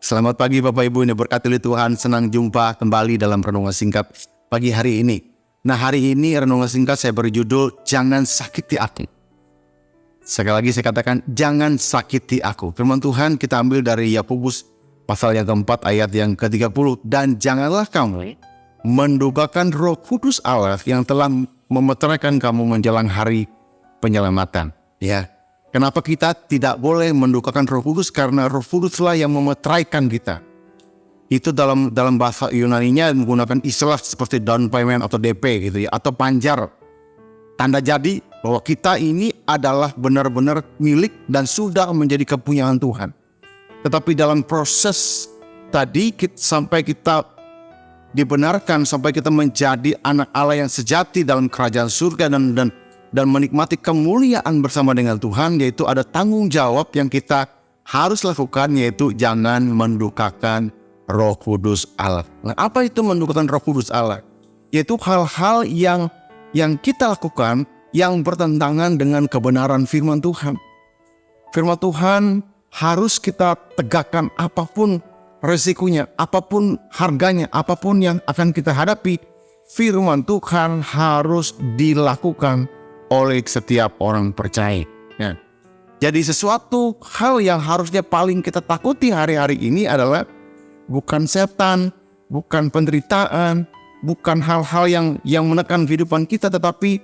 Selamat pagi Bapak Ibu, ini berkati oleh Tuhan. Senang jumpa kembali dalam renungan singkat pagi hari ini. Nah, hari ini renungan singkat saya beri judul Jangan Sakiti Aku. Sekali lagi saya katakan, jangan sakiti aku. Firman Tuhan kita ambil dari Yakobus pasal yang keempat ayat yang ke-30. Dan janganlah kamu mendukakan Roh Kudus Allah yang telah memeteraikan kamu menjelang hari penyelamatan. Ya. Kenapa kita tidak boleh mendukakan Roh Kudus? Karena Roh Kuduslah yang memeteraikan kita. Itu dalam bahasa Yunaninya menggunakan istilah seperti down payment atau DP gitu ya, atau panjar. Tanda jadi bahwa kita ini adalah benar-benar milik dan sudah menjadi kepunyaan Tuhan. Tetapi dalam proses tadi sampai kita dibenarkan, sampai kita menjadi anak Allah yang sejati dalam kerajaan surga dan menikmati kemuliaan bersama dengan Tuhan, yaitu ada tanggung jawab yang kita harus lakukan, yaitu jangan mendukakan Roh Kudus Allah. Nah, apa itu mendukakan Roh Kudus Allah? Yaitu hal-hal yang kita lakukan yang bertentangan dengan kebenaran firman Tuhan. Firman Tuhan harus kita tegakkan apapun resikonya, apapun harganya, apapun yang akan kita hadapi. Firman Tuhan harus dilakukan oleh setiap orang percaya. Ya. Jadi sesuatu hal yang harusnya paling kita takuti hari-hari ini adalah bukan setan, bukan penderitaan, bukan hal-hal yang menekan kehidupan kita, tetapi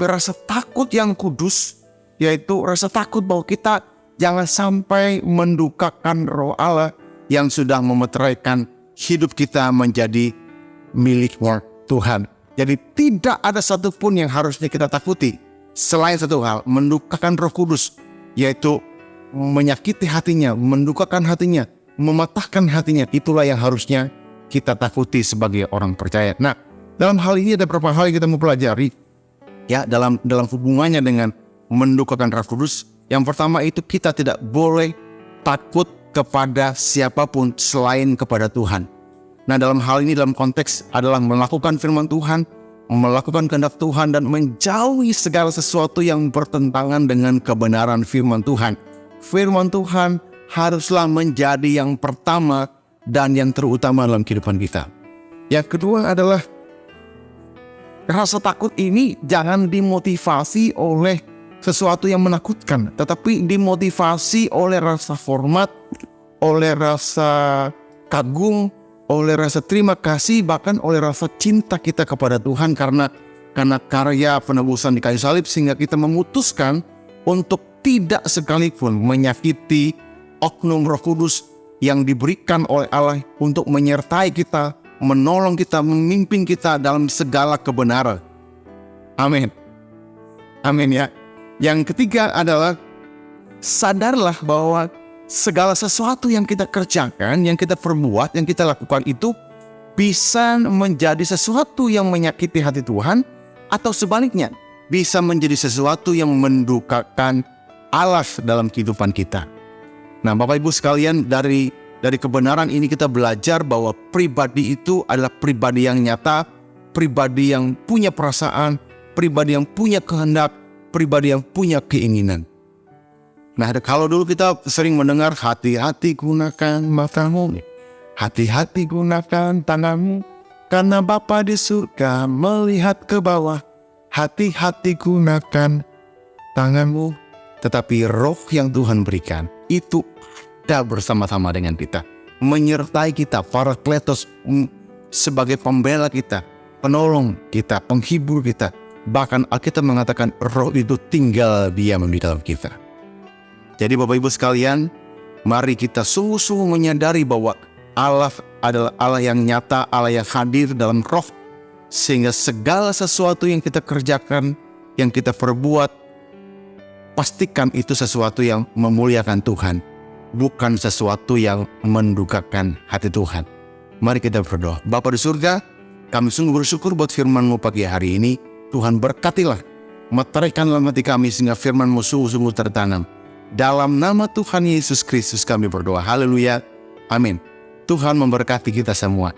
rasa takut yang kudus, yaitu rasa takut bahwa kita jangan sampai mendukakan Roh Allah yang sudah memeteraikan hidup kita menjadi milik Tuhan. Jadi tidak ada satupun yang harusnya kita takuti selain satu hal, mendukakan Roh Kudus, yaitu menyakiti hatinya, mendukakan hatinya, mematahkan hatinya. Itulah yang harusnya kita takuti sebagai orang percaya. Nah, dalam hal ini ada beberapa hal yang kita mau pelajari ya dalam hubungannya dengan mendukakan Roh Kudus. Yang pertama itu kita tidak boleh takut kepada siapapun selain kepada Tuhan. Nah, dalam hal ini dalam konteks adalah melakukan firman Tuhan, melakukan kehendak Tuhan, dan menjauhi segala sesuatu yang bertentangan dengan kebenaran firman Tuhan. Firman Tuhan haruslah menjadi yang pertama dan yang terutama dalam kehidupan kita. Yang kedua adalah rasa takut ini jangan dimotivasi oleh sesuatu yang menakutkan, tetapi dimotivasi oleh rasa hormat, oleh rasa kagum, oleh rasa terima kasih, bahkan oleh rasa cinta kita kepada Tuhan karena karya penebusan di kayu salib, sehingga kita memutuskan untuk tidak sekalipun menyakiti oknum Roh Kudus yang diberikan oleh Allah untuk menyertai kita, menolong kita, memimpin kita dalam segala kebenaran. Amin. Amin ya. Yang ketiga adalah sadarlah bahwa segala sesuatu yang kita kerjakan, yang kita perbuat, yang kita lakukan itu bisa menjadi sesuatu yang menyakiti hati Tuhan, atau sebaliknya bisa menjadi sesuatu yang mendukakan Allah dalam kehidupan kita. Nah, Bapak Ibu sekalian, dari kebenaran ini kita belajar bahwa pribadi itu adalah pribadi yang nyata, pribadi yang punya perasaan, pribadi yang punya kehendak, pribadi yang punya keinginan. Nah, kalau dulu kita sering mendengar hati-hati gunakan matamu, hati-hati gunakan tanganmu, karena Bapa di surga melihat ke bawah. Hati-hati gunakan tanganmu. Tetapi roh yang Tuhan berikan itu ada bersama-sama dengan kita, menyertai kita, Parakletos, sebagai pembela kita, penolong kita, penghibur kita. Bahkan Alkitab mengatakan roh itu tinggal diam di dalam kita. Jadi Bapak Ibu sekalian, mari kita sungguh-sungguh menyadari bahwa Allah adalah Allah yang nyata, Allah yang hadir dalam roh. Sehingga segala sesuatu yang kita kerjakan, yang kita perbuat, pastikan itu sesuatu yang memuliakan Tuhan, bukan sesuatu yang mendukakan hati Tuhan. Mari kita berdoa. Bapa di surga, kami sungguh bersyukur buat firman-Mu pagi hari ini. Tuhan berkatilah, meteraikanlah hati kami sehingga firman-Mu sungguh-sungguh tertanam. Dalam nama Tuhan Yesus Kristus kami berdoa. Haleluya. Amin. Tuhan memberkati kita semua.